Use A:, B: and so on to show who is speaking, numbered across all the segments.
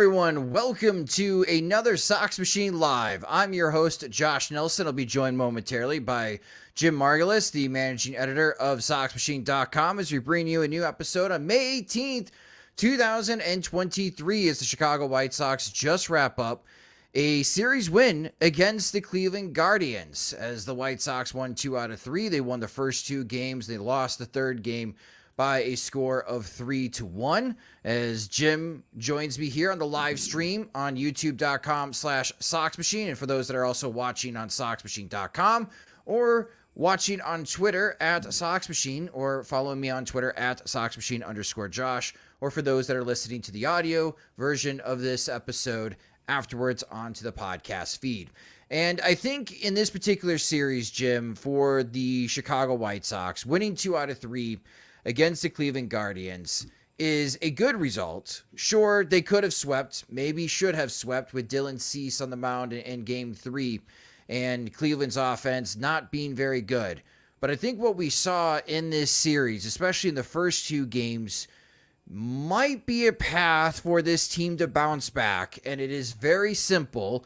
A: everyone? Welcome to another Sox Machine Live. I'm your host, Josh Nelson. I'll be joined momentarily by Jim Margalus, the managing editor of SoxMachine.com, as we bring you a new episode on May 18th, 2023, as the Chicago White Sox just wrap up a series win against the Cleveland Guardians. As the White Sox won 2 out of 3, they won the first 2 games. They lost the third game by a score of 3-1. As Jim joins me here on the live stream on youtube.com/SoxMachine. And for those that are also watching on SoxMachine.com or watching on Twitter at SoxMachine, or following me on Twitter at SoxMachine_Josh, or for those that are listening to the audio version of this episode afterwards onto the podcast feed. And I think in this particular series, Jim, for the Chicago White Sox, winning 2 out of 3 against the Cleveland Guardians is a good result. Sure, they could have swept, maybe should have swept, with Dylan Cease on the mound in Game 3 and Cleveland's offense not being very good. But I think what we saw in this series, especially in the first 2 games, might be a path for this team to bounce back. And it is very simple.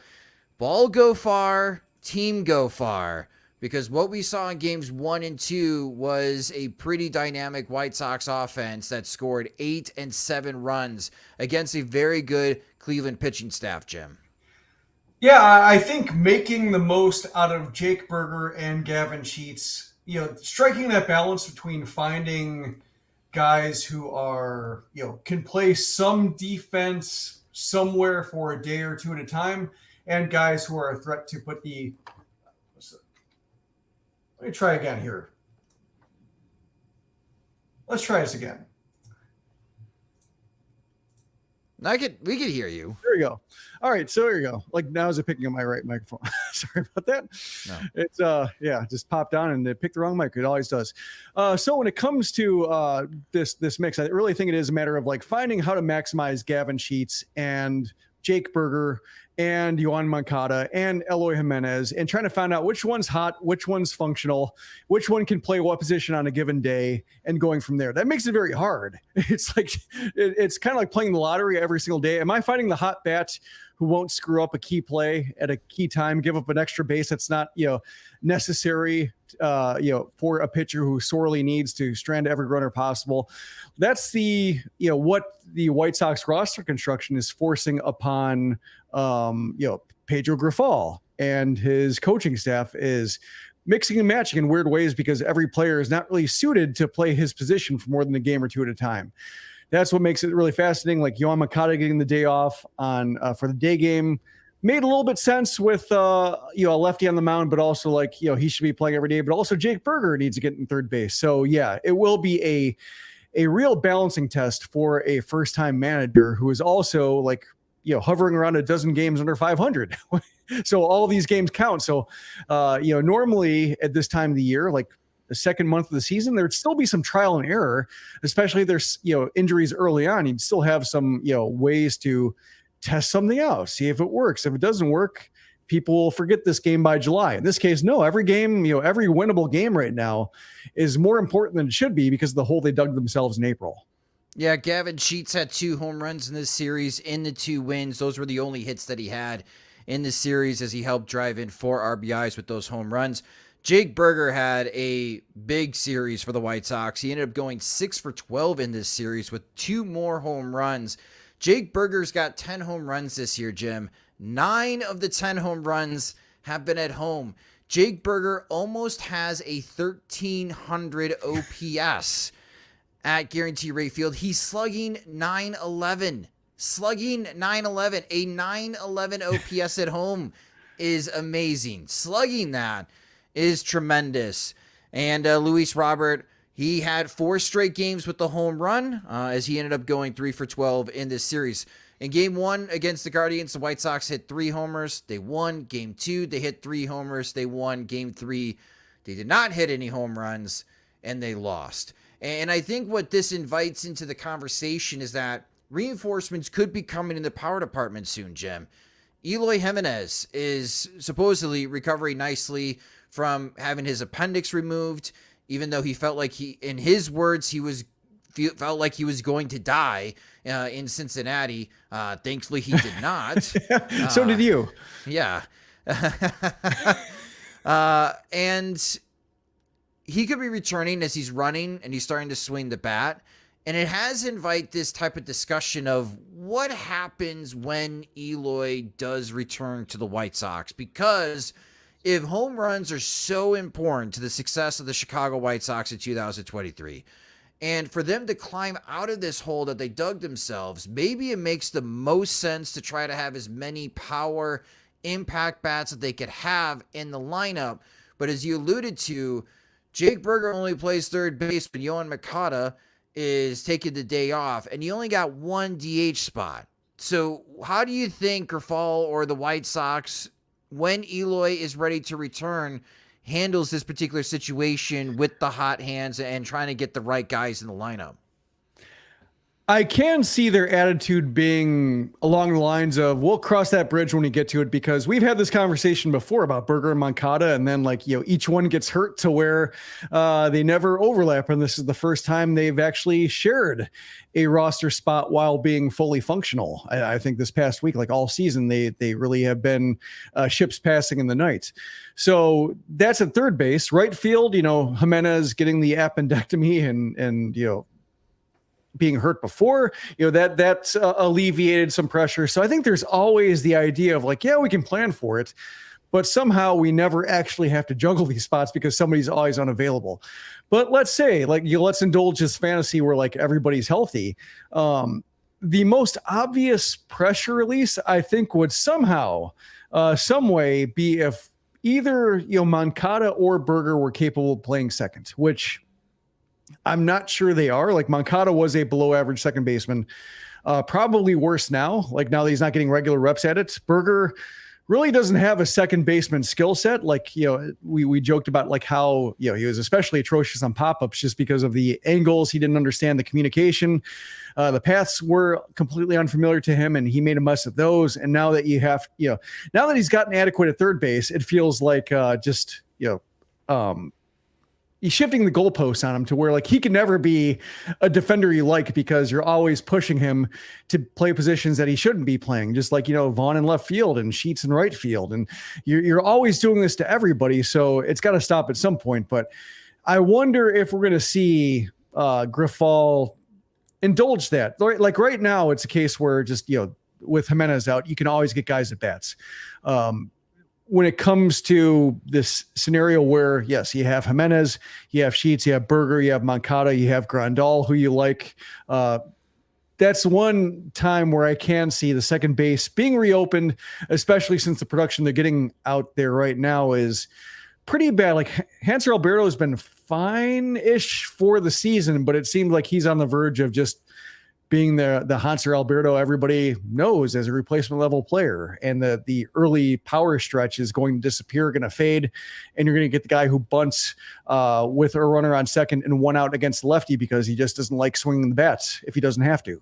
A: Ball go far, team go far. Because what we saw in games 1 and 2 was a pretty dynamic White Sox offense that scored 8 and 7 runs against a very good Cleveland pitching staff, Jim.
B: Yeah, I think making the most out of Jake Burger and Gavin Sheets, striking that balance between finding guys who are, can play some defense somewhere for a day or 2 at a time, and guys who are a threat to put the... Let me try again here. Let's try this again.
A: We could hear you.
C: There you go. All right, so there you go. Like, now is it picking up my right microphone? Sorry about that.
A: No.
C: It's just popped on and it picked the wrong mic. It always does. So when it comes to this mix, I really think it is a matter of like finding how to maximize Gavin Sheets and Jake Burger and Yoan Moncada and Eloy Jimenez, and trying to find out which one's hot, which one's functional, which one can play what position on a given day, and going from there. That makes it very hard. It's like it's kind of like playing the lottery every single day. Am I finding the hot bat who won't screw up a key play at a key time, give up an extra base that's not necessary for a pitcher who sorely needs to strand every runner possible? That's the what the White Sox roster construction is forcing upon Pedro Grifol and his coaching staff, is mixing and matching in weird ways because every player is not really suited to play his position for more than a game or 2 at a time. That's what makes it really fascinating. Like Yoan Moncada getting the day off on for the day game made a little bit sense with a lefty on the mound, but also he should be playing every day. But also Jake Burger needs to get in third base. So yeah, it will be a real balancing test for a first-time manager who is also hovering around a dozen games under 500. So all of these games count. So normally at this time of the year, like the second month of the season, there'd still be some trial and error, especially if there's injuries early on. You'd still have some ways to test something out, see if it works. If it doesn't work, people will forget this game by July. In this case, no, every game, every winnable game right now is more important than it should be because of the hole they dug themselves in April.
A: Yeah, Gavin Sheets had 2 home runs in this series in the 2 wins. Those were the only hits that he had in the series as he helped drive in 4 RBIs with those home runs. Jake Burger had a big series for the White Sox. He ended up going 6 for 12 in this series with 2 more home runs. Jake Burger's got 10 home runs this year, Jim. 9 of the 10 home runs have been at home. Jake Burger almost has a 1,300 OPS at Guarantee Rate Field. He's slugging .911. A .911 OPS at home is amazing. Slugging that is tremendous. And Luis Robert, he had 4 straight games with the home run as he ended up going 3 for 12 in this series. In Game 1 against the Guardians, the White Sox hit 3 homers. They won. Game 2, they hit 3 homers. They won. Game 3, they did not hit any home runs, and they lost. And I think what this invites into the conversation is that reinforcements could be coming in the power department soon, Jim. Eloy Jimenez is supposedly recovering nicely from having his appendix removed, even though he felt like in his words, felt like he was going to die in Cincinnati. Thankfully, he did not.
C: So did you.
A: Yeah. And he could be returning as he's running and he's starting to swing the bat. And it has invite this type of discussion of what happens when Eloy does return to the White Sox. Because if home runs are so important to the success of the Chicago White Sox in 2023, and for them to climb out of this hole that they dug themselves, maybe it makes the most sense to try to have as many power impact bats that they could have in the lineup. But as you alluded to, Jake Burger only plays third base, but Yohan Moncada is taking the day off, and you only got one DH spot. So how do you think Grandal or the White Sox, when Eloy is ready to return, handles this particular situation with the hot hands and trying to get the right guys in the lineup?
C: I can see their attitude being along the lines of, we'll cross that bridge when we get to it, because we've had this conversation before about Burger and Moncada, and then each one gets hurt to where they never overlap. And this is the first time they've actually shared a roster spot while being fully functional. I think this past week, like all season, they really have been ships passing in the night. So that's at third base. Right field, Jimenez getting the appendectomy and being hurt before, that alleviated some pressure. So I think there's always the idea of we can plan for it, but somehow we never actually have to juggle these spots because somebody's always unavailable. But let's say let's indulge this fantasy where everybody's healthy. The most obvious pressure release, I think, would somehow, some way be if either, Moncada or Burger were capable of playing second, which I'm not sure they are. Moncada was a below average second baseman, probably worse now. Now that he's not getting regular reps at it. Burger really doesn't have a second baseman skill set. We joked about how, he was especially atrocious on pop-ups just because of the angles. He didn't understand the communication. The paths were completely unfamiliar to him, and he made a mess of those. And now that now that he's gotten adequate at third base, it feels like he's shifting the goalposts on him to where he can never be a defender you like, because you're always pushing him to play positions that he shouldn't be playing. Just Vaughn in left field and Sheets in right field. And you're always doing this to everybody. So it's got to stop at some point. But I wonder if we're going to see Grandal indulge that. Right now, it's a case where just, with Jimenez out, you can always get guys at bats. When it comes to this scenario where, yes, you have Jimenez, you have Sheets, you have Burger, you have Moncada, you have Grandal, who you like. That's one time where I can see the second base being reopened, especially since the production they're getting out there right now is pretty bad. Hanser Alberto has been fine-ish for the season, but it seemed like he's on the verge of just being the Hanser Alberto everybody knows as a replacement level player, and the early power stretch is going to disappear, going to fade, and you're going to get the guy who bunts with a runner on second and one out against lefty because he just doesn't like swinging the bats if he doesn't have to.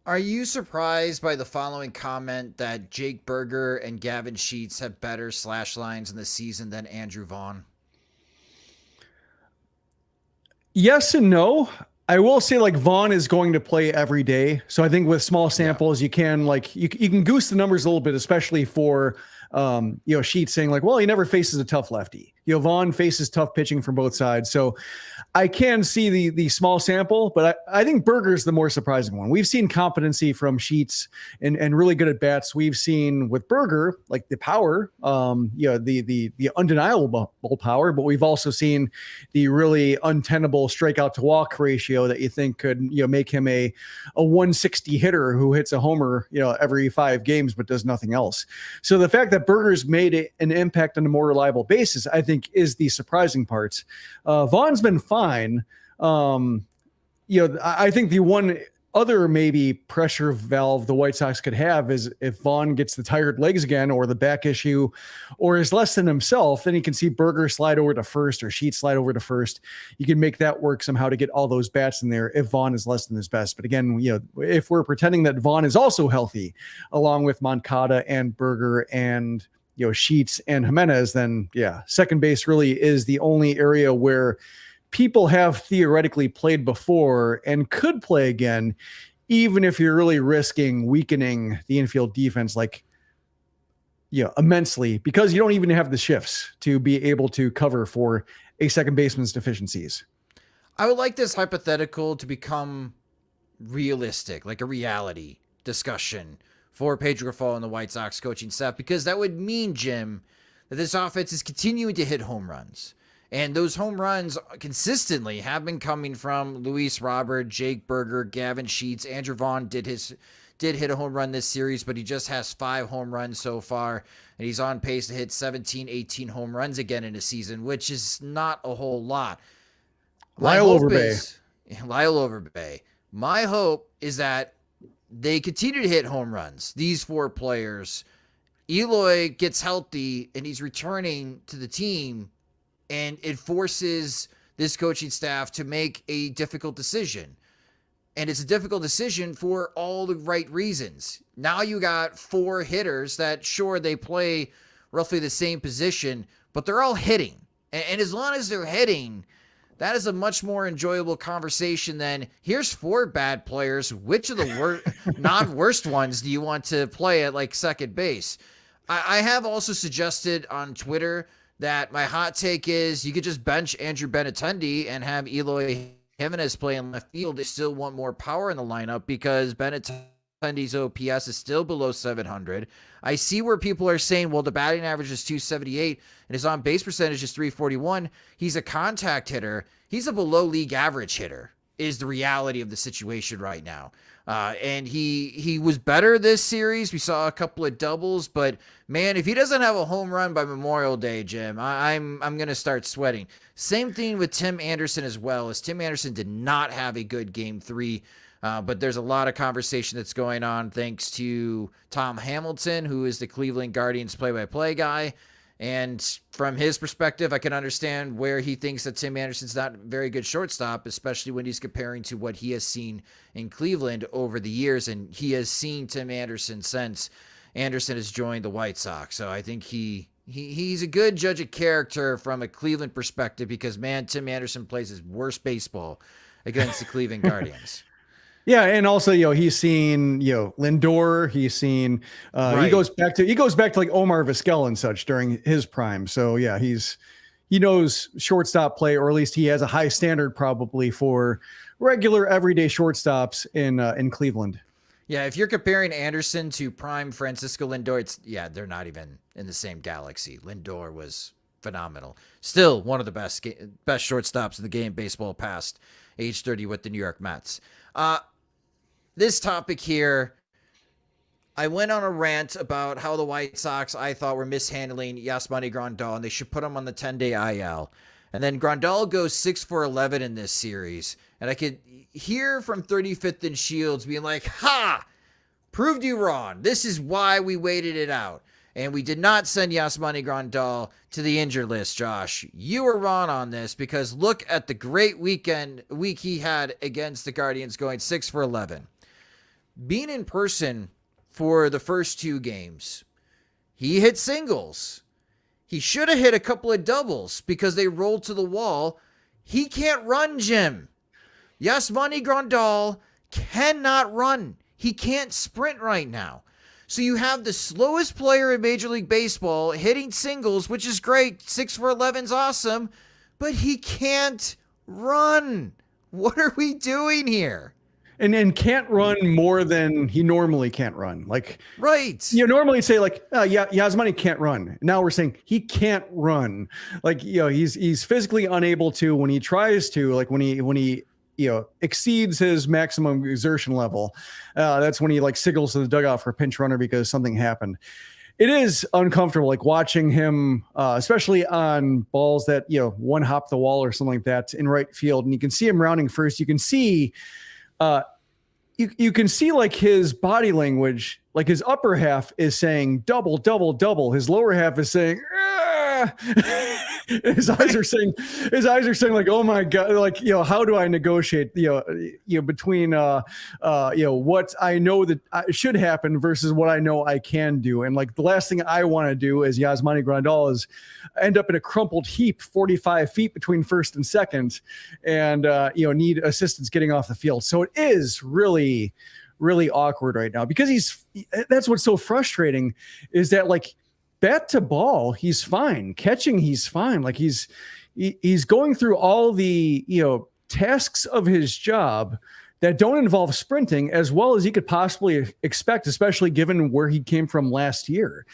A: Are you surprised by the following comment that Jake Burger and Gavin Sheets have better slash lines in the season than Andrew Vaughn?
C: Yes and no. I will say Vaughn is going to play every day. So I think with small samples, you can you can goose the numbers a little bit, especially for Sheets saying he never faces a tough lefty. Vaughn faces tough pitching from both sides. So I can see the small sample, but I think Burger's the more surprising one. We've seen competency from Sheets and really good at bats. We've seen with Burger, the power, the undeniable power, but we've also seen the really untenable strikeout to walk ratio that you think could, make him a 160 hitter who hits a homer, every 5 games, but does nothing else. So the fact that Burger's made an impact on a more reliable basis, I think is the surprising part. Vaughn's been fine. I think the one other maybe pressure valve the White Sox could have is if Vaughn gets the tired legs again or the back issue or is less than himself, then you can see Burger slide over to first or Sheets slide over to first. You can make that work somehow to get all those bats in there if Vaughn is less than his best. But again, if we're pretending that Vaughn is also healthy along with Moncada and Burger and Sheets and Jimenez, then second base really is the only area where people have theoretically played before and could play again, even if you're really risking weakening the infield defense, like, immensely, because you don't even have the shifts to be able to cover for a second baseman's deficiencies.
A: I would like this hypothetical to become realistic, like a reality discussion for Pedro Grifol and the White Sox coaching staff, because that would mean, Jim, that this offense is continuing to hit home runs. And those home runs consistently have been coming from Luis Robert, Jake Berger, Gavin Sheets. Andrew Vaughn did hit a home run this series, but he just has 5 home runs so far. And he's on pace to hit 17, 18 home runs again in a season, which is not a whole lot.
C: Lyle
A: Overbay. My hope is that they continue to hit home runs, these 4 players. Eloy gets healthy and he's returning to the team, and it forces this coaching staff to make a difficult decision. And it's a difficult decision for all the right reasons. Now you got 4 hitters that, sure, they play roughly the same position, but they're all hitting. And as long as they're hitting, that is a much more enjoyable conversation than, here's 4 bad players. Which of the non-worst ones do you want to play at like second base? I have also suggested on Twitter that my hot take is you could just bench Andrew Benintendi and have Eloy Jimenez play in left field. They still want more power in the lineup because Benintendi's OPS is still below 700. I see where people are saying, well, the batting average is 278 and his on base percentage is 341. He's a contact hitter. He's a below league average hitter, is the reality of the situation right now. And he was better this series. We saw a couple of doubles, but man, if he doesn't have a home run by Memorial Day, Jim, I'm going to start sweating. Same thing with Tim Anderson as well, as Tim Anderson did not have a good game 3. But there's a lot of conversation that's going on thanks to Tom Hamilton, who is the Cleveland Guardians play-by-play guy. And from his perspective, I can understand where he thinks that Tim Anderson's not a very good shortstop, especially when he's comparing to what he has seen in Cleveland over the years. And he has seen Tim Anderson since Anderson has joined the White Sox. So I think he's a good judge of character from a Cleveland perspective because, man, Tim Anderson plays his worst baseball against the Cleveland Guardians.
C: Yeah, and also, he's seen, Lindor. He's seen.
A: Right.
C: He goes back to like Omar Vizquel and such during his prime. So yeah, he knows shortstop play, or at least he has a high standard probably for regular everyday shortstops in Cleveland.
A: Yeah, if you're comparing Anderson to prime Francisco Lindor, they're not even in the same galaxy. Lindor was phenomenal. Still one of the best shortstops in the game baseball past age 30 with the New York Mets. This topic here, I went on a rant about how the White Sox, I thought, were mishandling Yasmani Grandal, and they should put him on the 10-day IL. And then Grandal goes 6 for 11 in this series. And I could hear from 35th and Shields being like, ha! Proved you wrong. This is why we waited it out. And we did not send Yasmani Grandal to the injured list, Josh. You were wrong on this because look at the great week he had against the Guardians, going 6 for 11. Being in person for the first 2 games, he hit singles. He should have hit a couple of doubles because they rolled to the wall. He can't run, Jim. Yasmani Grandal cannot run. He can't sprint right now. So you have the slowest player in Major League Baseball hitting singles, which is great. 6 for 11 is awesome, but he can't run. What are we doing here?
C: And can't run more than he normally can't run. Like,
A: right.
C: Normally say like, Yasmani can't run. Now we're saying he can't run. Like, he's physically unable to when he tries to, like when he exceeds his maximum exertion level. That's when he like signals to the dugout for a pinch runner because something happened. It is uncomfortable, like watching him, especially on balls that, one hop the wall or something like that in right field. And you can see him rounding first. You can see, you can see like his body language, like his upper half is saying double, double, double. His lower half is saying, his eyes are saying like, oh my God, like, how do I negotiate, between, what I know that should happen versus what I know I can do. And like, the last thing I want to do as Yasmani Grandal is end up in a crumpled heap 45 feet between first and second and, need assistance getting off the field. So it is really, really awkward right now because that's what's so frustrating is that, like, bat to ball, he's fine. Catching, he's fine. Like he's going through all the, tasks of his job that don't involve sprinting as well as he could possibly expect, especially given where he came from last year.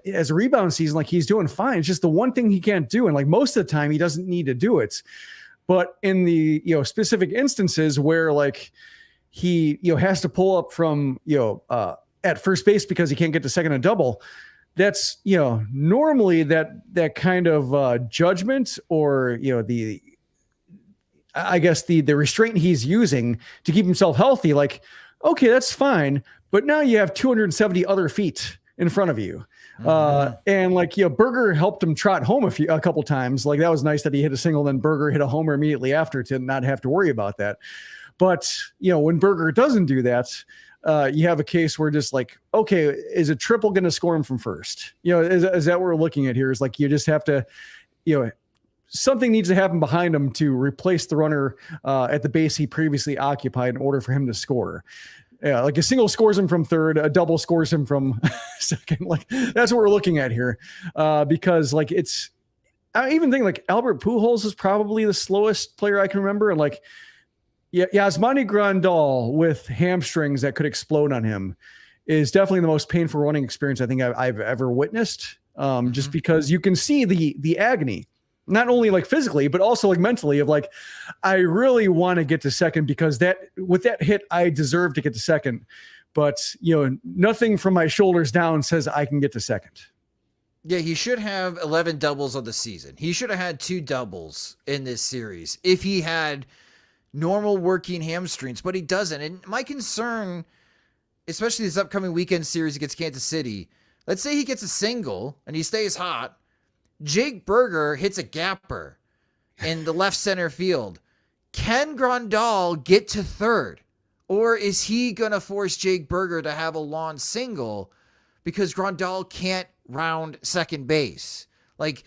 C: As a rebound season, like, he's doing fine. It's just the one thing he can't do. And like, most of the time he doesn't need to do it. But in the, specific instances where like he, has to pull up from, at first base because he can't get to second and double, that's, normally that kind of judgment or, the restraint he's using to keep himself healthy. Like, okay, that's fine. But now you have 270 other feet in front of you. And like, Berger helped him trot home a couple times. Like, that was nice that he hit a single, then Berger hit a homer immediately after to not have to worry about that. But, when Berger doesn't do that, you have a case where just like, okay, is a triple going to score him from first? Is that what we're looking at here? Is like, you just have to, something needs to happen behind him to replace the runner at the base he previously occupied in order for him to score. Yeah, like a single scores him from third, a double scores him from second. Like, that's what we're looking at here. Because like, I even think like Albert Pujols is probably the slowest player I can remember. And like, Yasmani Grandal with hamstrings that could explode on him is definitely the most painful running experience I think I've ever witnessed. Just because you can see the agony, not only like physically, but also like mentally of like, I really want to get to second because with that hit, I deserve to get to second, but nothing from my shoulders down says I can get to second.
A: Yeah, he should have 11 doubles on the season. He should have had 2 doubles in this series if he had normal working hamstrings, but he doesn't. And my concern, especially this upcoming weekend series against Kansas City, let's say he gets a single and he stays hot. Jake Berger hits a gapper in the left center field. Can Grandal get to third? Or is he going to force Jake Berger to have a lawn single because Grandal can't round second base? Like,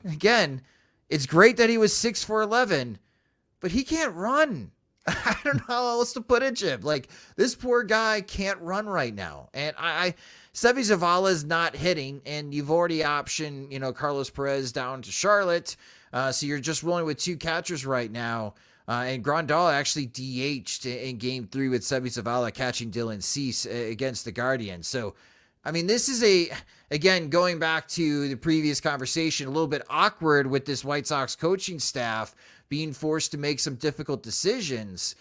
A: again, it's great that he was 6'11", but he can't run. I don't know how else to put it, Jim. Like, this poor guy can't run right now. And Seby Zavala is not hitting, and you've already optioned, Carlos Perez down to Charlotte. So you're just rolling with 2 catchers right now. And Grandal actually DH'd in game 3 with Seby Zavala catching Dylan Cease against the Guardians. So, I mean, this is again, going back to the previous conversation, a little bit awkward with this White Sox coaching staff being forced to make some difficult decisions.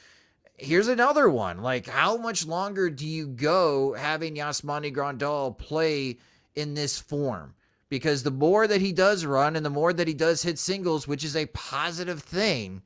A: Here's another one. Like, how much longer do you go having Yasmani Grandal play in this form? Because the more that he does run and the more that he does hit singles, which is a positive thing,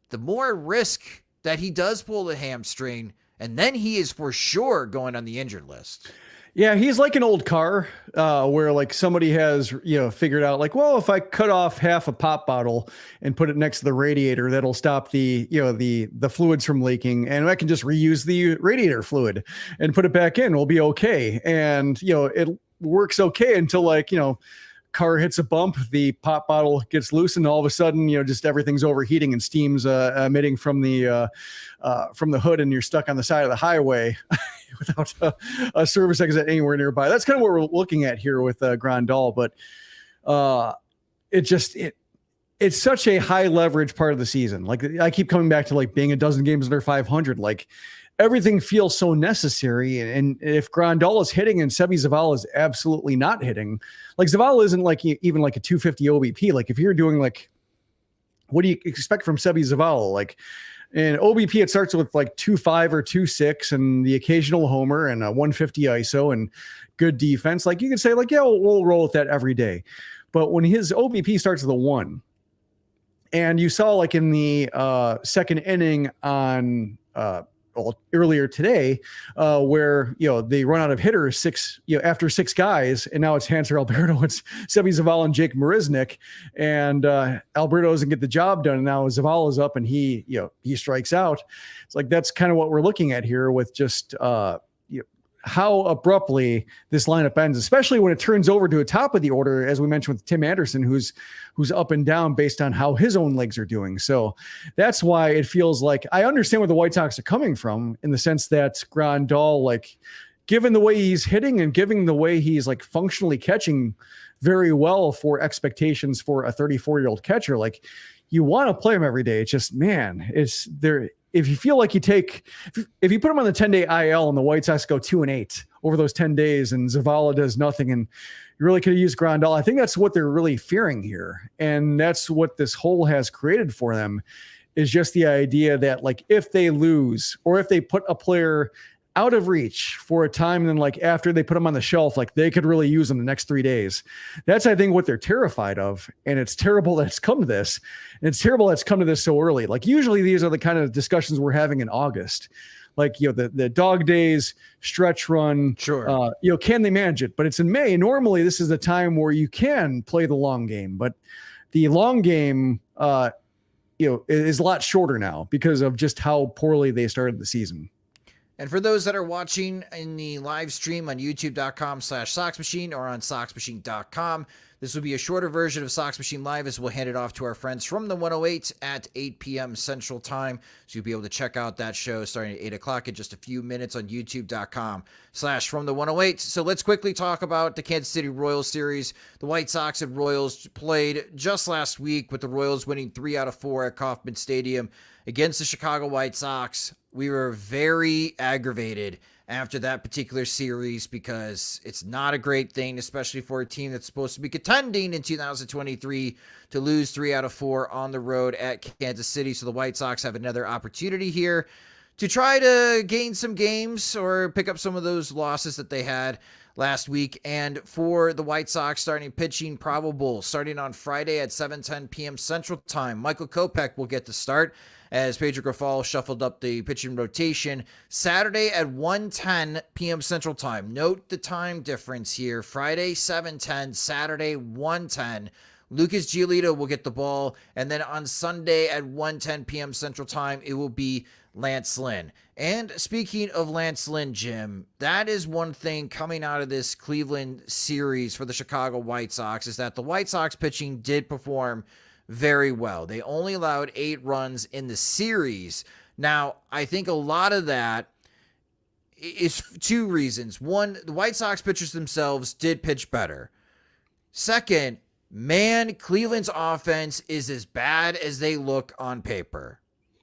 A: the more risk that he does pull the hamstring, and then he is for sure going on the injured list.
C: Yeah, he's like an old car where like somebody has, figured out like, well, if I cut off half a pop bottle and put it next to the radiator, that'll stop the fluids from leaking. And I can just reuse the radiator fluid and put it back in. We'll be okay. And, it works okay until like, car hits a bump, the pop bottle gets loose, and all of a sudden, just everything's overheating and steam's emitting from the hood, and you're stuck on the side of the highway without a service exit anywhere nearby. That's kind of what we're looking at here with Grandal, but it's such a high leverage part of the season. Like, I keep coming back to like being a dozen games under 500. Like, everything feels so necessary. And if Grandal is hitting and Seby Zavala is absolutely not hitting, like Zavala isn't like even like a 250 OBP. Like, if you're doing like, what do you expect from Seby Zavala? Like, in OBP, it starts with like 2.5 or 2.6 and the occasional homer and a 150 ISO and good defense. Like, you can say like, yeah, we'll roll with that every day. But when his OBP starts with a 1, and you saw like in the second inning on earlier today, where, they run out of hitters after 6 guys, and now it's Hanser Alberto, it's Sebi Zavala and Jake Marisnick, and Alberto doesn't get the job done. And now Zavala's up and he strikes out. It's like, that's kind of what we're looking at here with just, how abruptly this lineup ends, especially when it turns over to a top of the order, as we mentioned with Tim Anderson, who's up and down based on how his own legs are doing. So that's why it feels like I understand where the White Sox are coming from, in the sense that Grandal, like, given the way he's hitting and given the way he's like functionally catching very well for expectations for a 34-year-old catcher, like, you want to play him every day. It's just, man, it's there. If you feel like if you put him on the 10-day IL and the White Sox go 2-8 over those 10 days and Zavala does nothing and you really could have used Grandal, I think that's what they're really fearing here. And that's what this hole has created for them, is just the idea that, like, if they lose or if they put a player out of reach for a time, and then like after they put them on the shelf, like, they could really use them the next 3 days. That's, I think, what they're terrified of. And it's terrible that it's come to this. And it's terrible that it's come to this so early. Like, usually these are the kind of discussions we're having in August. Like, the dog days, stretch run,
A: sure.
C: Can they manage it? But it's in May. Normally this is a time where you can play the long game, but the long game, is a lot shorter now because of just how poorly they started the season.
A: And for those that are watching in the live stream on youtube.com/SoxMachine or on SoxMachine.com, this will be a shorter version of Sox Machine Live, as we'll hand it off to our friends from the 108 at 8 p.m. Central Time. So you'll be able to check out that show starting at 8 o'clock in just a few minutes on youtube.com/from the 108. So let's quickly talk about the Kansas City Royals series. The White Sox and Royals played just last week, with the Royals winning 3 out of 4 at Kauffman Stadium against the Chicago White Sox. We were very aggravated after that particular series, because it's not a great thing, especially for a team that's supposed to be contending in 2023, to lose 3 out of 4 on the road at Kansas City. So the White Sox have another opportunity here to try to gain some games or pick up some of those losses that they had last week. And for the White Sox, starting pitching probable starting on Friday at 7:10 p.m. Central Time. Michael Kopech will get the start, as Pedro Grifol shuffled up the pitching rotation. Saturday at 1:10 p.m. Central Time. Note the time difference here. Friday 7:10, Saturday 1:10. Lucas Giolito will get the ball. And then on Sunday at 1:10 p.m. Central Time, it will be Lance Lynn. And speaking of Lance Lynn, Jim, that is one thing coming out of this Cleveland series for the Chicago White Sox, is that the White Sox pitching did perform very well. They only allowed 8 runs in the series. Now, I think a lot of that is 2 reasons. One, the White Sox pitchers themselves did pitch better. Second, man, Cleveland's offense is as bad as they look on paper.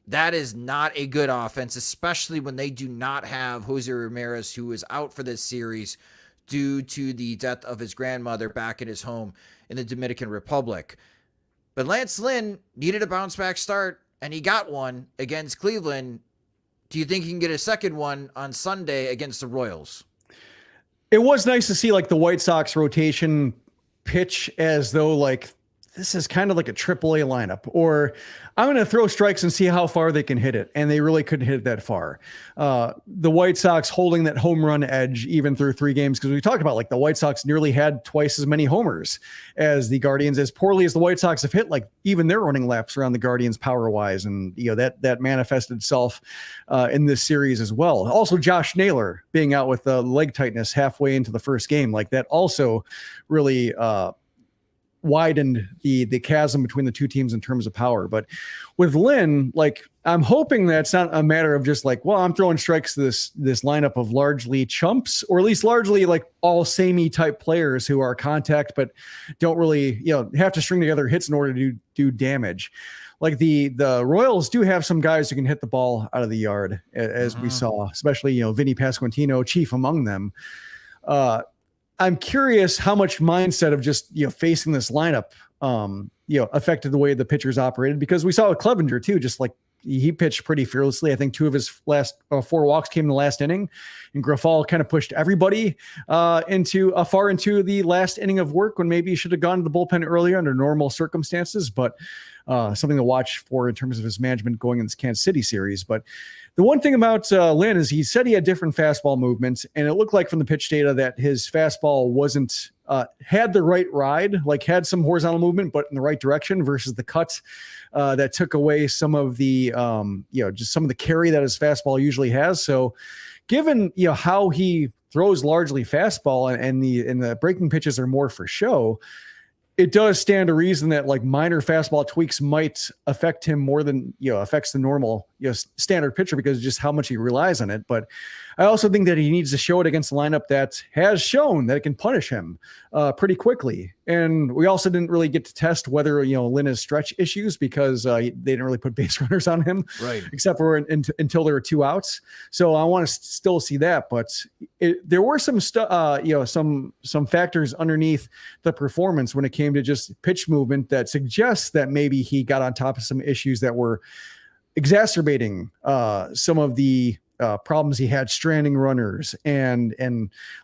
A: That is not a good offense, especially when they do not have Jose Ramirez, who is out for this series due to the death of his grandmother back at his home in the Dominican Republic. But Lance Lynn needed a bounce-back start, and he got one against Cleveland. Do you think he can get a second one on Sunday against the Royals?
C: It was nice to see, like, the White Sox rotation pitch as though, like, this is kind of like a AAA lineup, or I'm going to throw strikes and see how far they can hit it. And they really couldn't hit it that far. The White Sox holding that home run edge even through 3 games. Cause we talked about, like, the White Sox nearly had twice as many homers as the Guardians, as poorly as the White Sox have hit, like, even they're running laps around the Guardians power wise. And, that manifested itself in this series as well. Also, Josh Naylor being out with leg tightness halfway into the first game, like, that also really, widened the chasm between the 2 teams in terms of power. But with Lynn, like, I'm hoping that it's not a matter of just like, well, I'm throwing strikes to this lineup of largely chumps, or at least largely like all samey type players who are contact, but don't really, have to string together hits in order to do damage. Like the Royals do have some guys who can hit the ball out of the yard, as we saw, especially, Vinny Pasquantino, chief among them. I'm curious how much mindset of just, facing this lineup, affected the way the pitchers operated, because we saw with Clevenger too, just like he pitched pretty fearlessly. I think 2 of his last 4 walks came in the last inning, and Grifol kind of pushed everybody into the last inning of work, when maybe he should have gone to the bullpen earlier under normal circumstances. But something to watch for in terms of his management going in this Kansas City series. But the one thing about Lynn is he said he had different fastball movements, and it looked like from the pitch data that his fastball wasn't had the right ride, like had some horizontal movement, but in the right direction versus the cut that took away some of the, just some of the carry that his fastball usually has. So given, how he throws largely fastball and the breaking pitches are more for show, it does stand to reason that like minor fastball tweaks might affect him more than, affects the normal, standard pitcher because of just how much he relies on it. But I also think that he needs to show it against a lineup that has shown that it can punish him pretty quickly. And we also didn't really get to test whether, Lynn has stretch issues because they didn't really put base runners on him,
A: right?
C: Except for until there were 2 outs. So I want to still see that. But there were some some factors underneath the performance when it came to just pitch movement that suggests that maybe he got on top of some issues that were exacerbating some of the problems he had, stranding runners and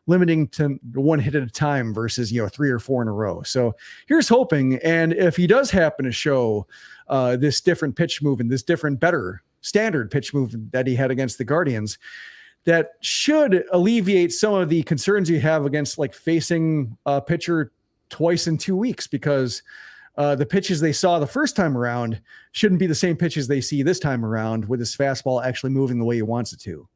C: limiting to 1 hit at a time versus 3 or 4 in a row. So here's hoping. And if he does happen to show this different pitch movement, this different, better standard pitch movement that he had against the Guardians, that should alleviate some of the concerns you have against like facing a pitcher twice in 2 weeks, because the pitches they saw the first time around shouldn't be the same pitches they see this time around with his fastball actually moving the way he wants it to.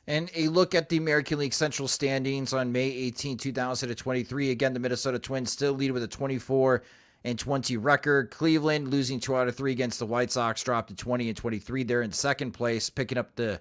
A: And a look at the American League Central standings on May 18, 2023. Again, the Minnesota Twins still lead with a 24-20 record. Cleveland losing 2 out of 3 against the White Sox, dropped to 20-23. They're in second place, picking up the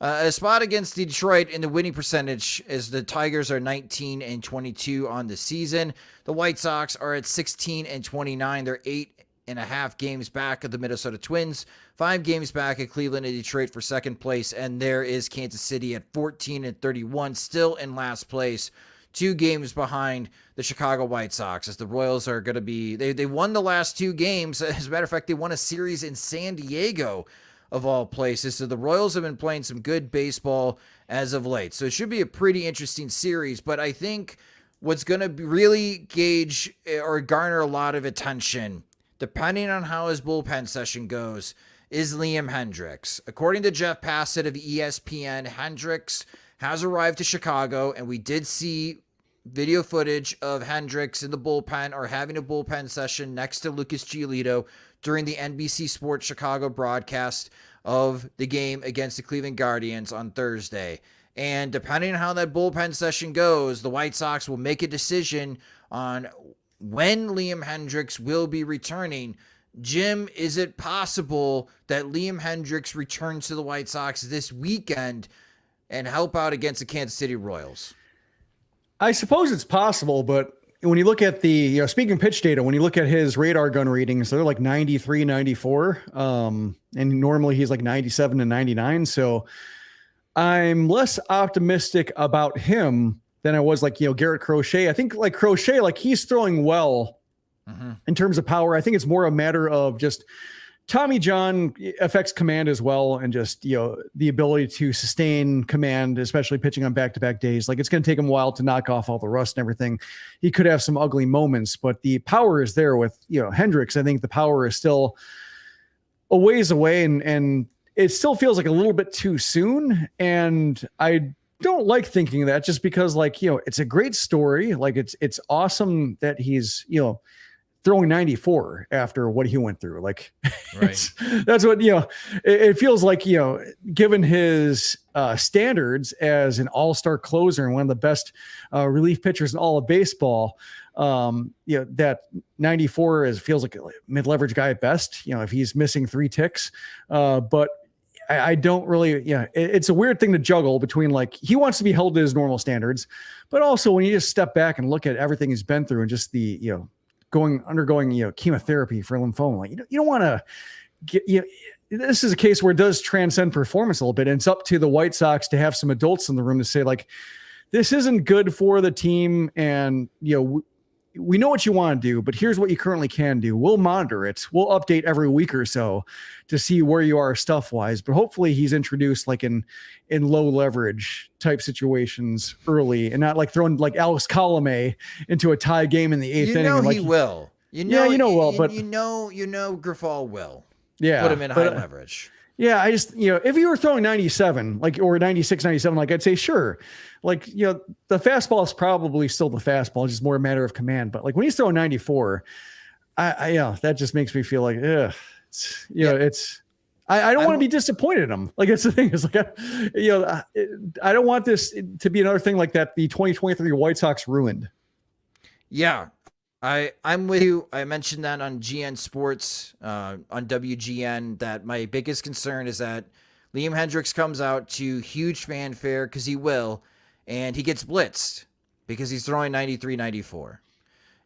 A: a spot against Detroit in the winning percentage as the Tigers are 19-22 on the season. The White Sox are at 16-29. They're 8.5 games back of the Minnesota Twins, 5 games back at Cleveland and Detroit for second place. And there is Kansas City at 14-31, still in last place, 2 games behind the Chicago White Sox, as the Royals are going to be, they won the last 2 games. As a matter of fact, they won a series in San Diego, of all places. So the Royals have been playing some good baseball as of late. So it should be a pretty interesting series. But I think what's going to really gauge or garner a lot of attention, depending on how his bullpen session goes, is Liam Hendricks. According to Jeff Passett of ESPN, Hendricks has arrived to Chicago, and we did see video footage of Hendricks in the bullpen or having a bullpen session next to Lucas Giolito during the NBC Sports Chicago broadcast of the game against the Cleveland Guardians on Thursday. And depending on how that bullpen session goes, the White Sox will make a decision on when Liam Hendricks will be returning. Jim, is it possible that Liam Hendricks returns to the White Sox this weekend and help out against the Kansas City Royals?
C: I suppose it's possible, but when you look at the, speaking pitch data, when you look at his radar gun readings, they're like 93, 94. And normally he's like 97 and 99. So I'm less optimistic about him than I was like, Garrett Crochet. I think like Crochet, like he's throwing well in terms of power. I think it's more a matter of just Tommy John affects command as well, and just, the ability to sustain command, especially pitching on back-to-back days. Like, it's going to take him a while to knock off all the rust and everything. He could have some ugly moments, but the power is there with, Hendricks. I think the power is still a ways away, and it still feels like a little bit too soon. And I don't like thinking that, just because, like, it's a great story. Like, it's awesome that he's, throwing 94 after what he went through. Like,
A: right.
C: That's what, it feels like, given his standards as an all-star closer and one of the best relief pitchers in all of baseball, that 94 feels like a mid-leverage guy at best, if he's missing 3 ticks. But I don't really, it's a weird thing to juggle between, like, he wants to be held to his normal standards, but also when you just step back and look at everything he's been through and just the, undergoing chemotherapy for lymphoma, like, you don't want to get, this is a case where it does transcend performance a little bit, and it's up to the White Sox to have some adults in the room to say, like, this isn't good for the team, and we know what you want to do, but here's what you currently can do. We'll monitor it. We'll update every week or so to see where you are stuff wise, but hopefully he's introduced like in low leverage type situations early, and not like throwing like Alex Colomé into a tie game in the 8th inning.
A: Like,
C: he
A: will.
C: Yeah, but
A: you know, Grifol will
C: yeah,
A: put him in high leverage.
C: Yeah, I just, if you were throwing 97, like, or 96, 97, like, I'd say, sure. Like, the fastball is probably still the fastball. It's just more a matter of command. But like when he's throwing 94, that just makes me feel like, I don't want to be disappointed in him. Like, that's the thing is like, I don't want this to be another thing like that. The 2023 White Sox ruined.
A: Yeah. I'm with you. I mentioned that on GN Sports, on WGN, that my biggest concern is that Liam Hendricks comes out to huge fanfare, because he will, and he gets blitzed because he's throwing 93, 94.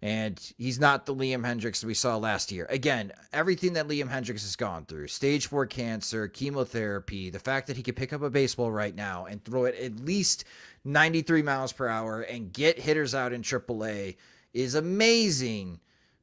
A: And he's not the Liam Hendricks that we saw last year. Again, everything that Liam Hendricks has gone through, stage 4 cancer, chemotherapy, the fact that he could pick up a baseball right now and throw it at least 93 miles per hour and get hitters out in AAA is amazing.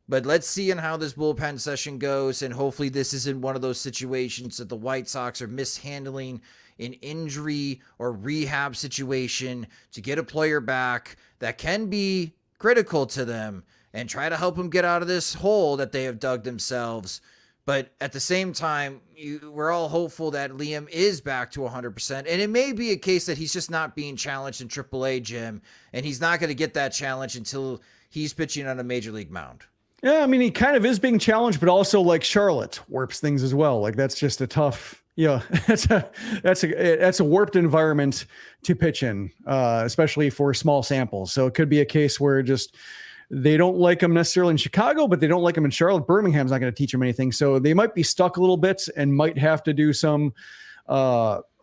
A: But let's see on how this bullpen session goes, and hopefully this isn't one of those situations that the White Sox are mishandling an injury or rehab situation to get a player back that can be critical to them and try to help them get out of this hole that they have dug themselves. But at the same time, we're all hopeful that Liam is back to 100%. And it may be a case that he's just not being challenged in AAA, Jim, and he's not going to get that challenge until he's pitching on a major league mound.
C: Yeah, I mean, he kind of is being challenged, but also like Charlotte warps things as well. Like that's just a tough, that's a warped environment to pitch in, especially for small samples. So it could be a case where just they don't like him necessarily in Chicago, but they don't like him in Charlotte. Birmingham's not going to teach him anything. So they might be stuck a little bit and might have to do some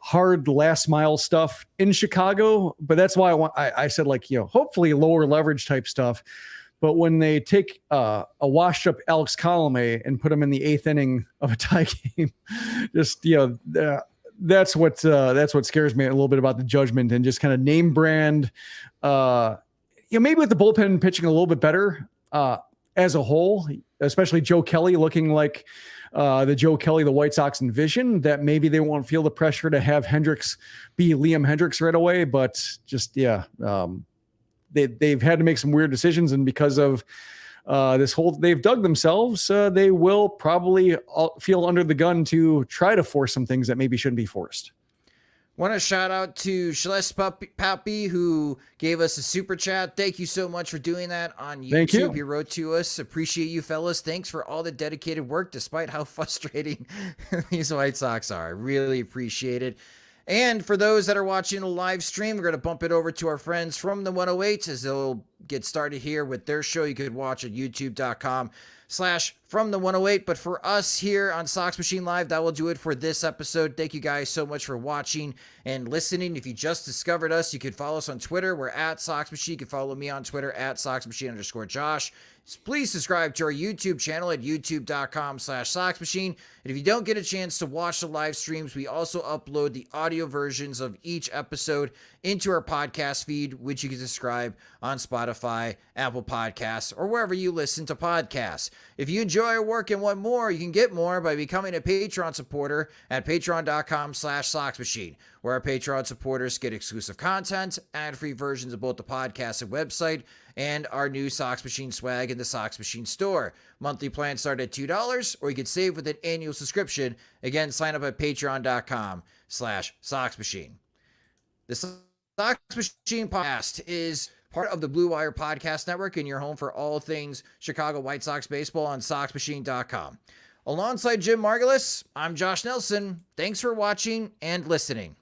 C: hard last mile stuff in Chicago. But that's why I said like, hopefully lower leverage type stuff. But when they take a washed up Alex Colomé and put him in the 8th inning of a tie game, just, that's what scares me a little bit about the judgment and just kind of name brand, maybe with the bullpen pitching a little bit better as a whole, especially Joe Kelly looking like the Joe Kelly the White Sox envision, that maybe they won't feel the pressure to have Hendricks be Liam Hendricks right away. But just, they've had to make some weird decisions. And because of they've dug themselves, they will probably feel under the gun to try to force some things that maybe shouldn't be forced.
A: Want to shout out to Celeste Pappy, who gave us a super chat. Thank you so much for doing that on YouTube.
C: Thank you.
A: He wrote to us. Appreciate you, fellas. Thanks for all the dedicated work, despite how frustrating these White Sox are. I really appreciate it. And for those that are watching the live stream, we're going to bump it over to our friends from the 108 as they'll get started here with their show. You could watch at youtube.com/from the 108. But for us here on Sox Machine Live, that will do it for this episode. Thank you guys so much for watching and listening. If you just discovered us, you could follow us on Twitter. We're at Sox Machine. You can follow me on Twitter at SoxMachine_Josh. Please subscribe to our YouTube channel at youtube.com/SoxMachine. And if you don't get a chance to watch the live streams, we also upload the audio versions of each episode into our podcast feed, which you can subscribe on Spotify, Apple Podcasts, or wherever you listen to podcasts. If you enjoy our work and want more, you can get more by becoming a Patreon supporter at patreon.com/SoxMachine, where our Patreon supporters get exclusive content, ad-free versions of both the podcast and website, and our new Sox Machine swag in the Sox Machine store. Monthly plans start at $2, or you can save with an annual subscription. Again, sign up at patreon.com/SoxMachine. The Sox Machine podcast is part of the Blue Wire Podcast Network, and your home for all things Chicago White Sox baseball on SoxMachine.com. Alongside Jim Margalus, I'm Josh Nelson. Thanks for watching and listening.